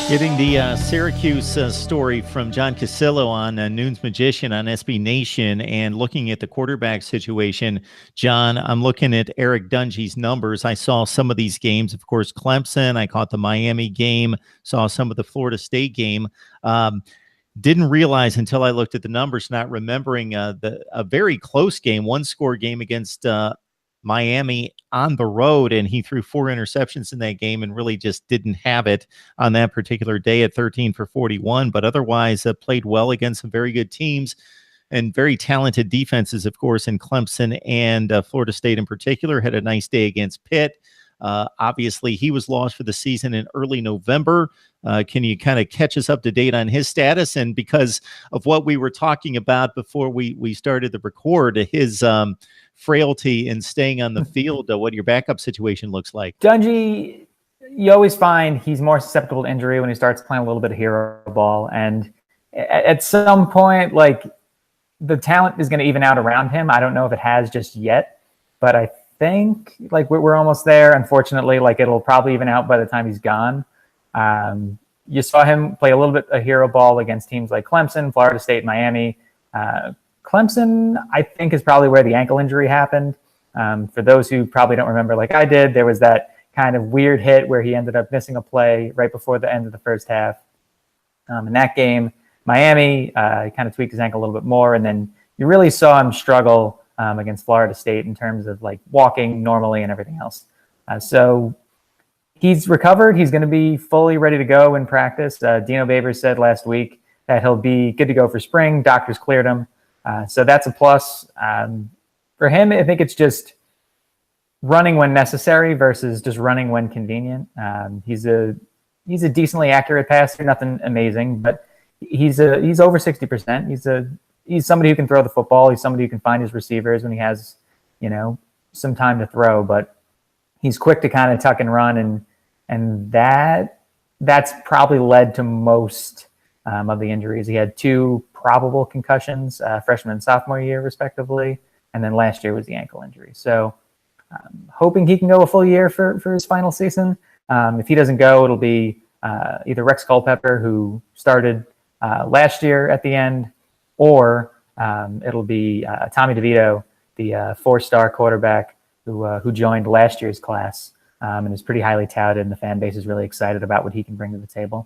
Getting the Syracuse story from John Casillo on Noon's Magician on SB Nation, and looking at the quarterback situation. John, I'm looking at Eric Dungy's numbers. I saw some of these games, of course, Clemson. I caught the Miami game, saw some of the Florida State game. Didn't realize until I looked at the numbers, not remembering a very close game, one-score game against Miami on the road, and he threw 4 interceptions in that game and really just didn't have it on that particular day at 13 for 41, but otherwise played well against some very good teams and very talented defenses, of course, in Clemson and Florida State in particular. Had a nice day against Pitt. Obviously, he was lost for the season in early November. Can you kind of catch us up to date on his status? And because of what we were talking about before we started the record, his frailty in staying on the field, what your backup situation looks like. Dungy, you always find he's more susceptible to injury when he starts playing a little bit of hero ball. And at some point, like, the talent is going to even out around him. I don't know if it has just yet, but I think like we're almost there. Unfortunately, like it'll probably even out by the time he's gone. You saw him play a little bit of hero ball against teams like Clemson, Florida State, Miami. Clemson, I think, is probably where the ankle injury happened. For those who probably don't remember, like I did, there was that kind of weird hit where he ended up missing a play right before the end of the first half. In that game, Miami he kind of tweaked his ankle a little bit more, and then you really saw him struggle against Florida State in terms of like walking normally and everything else. So he's recovered. He's going to be fully ready to go in practice. Dino Babers said last week that he'll be good to go for spring. Doctors cleared him. So that's a plus. For him, I think it's just running when necessary versus just running when convenient. He's a decently accurate passer, nothing amazing, but he's over 60%. He's somebody who can throw the football. He's somebody who can find his receivers when he has, some time to throw, but he's quick to kind of tuck and run. And that's probably led to most of the injuries. He had 2 probable concussions, freshman and sophomore year, respectively. And then last year was the ankle injury. So hoping he can go a full year for his final season. If he doesn't go, it'll be either Rex Culpepper, who started last year at the end, or it'll be Tommy DeVito, the 4-star quarterback who joined last year's class and is pretty highly touted, and the fan base is really excited about what he can bring to the table.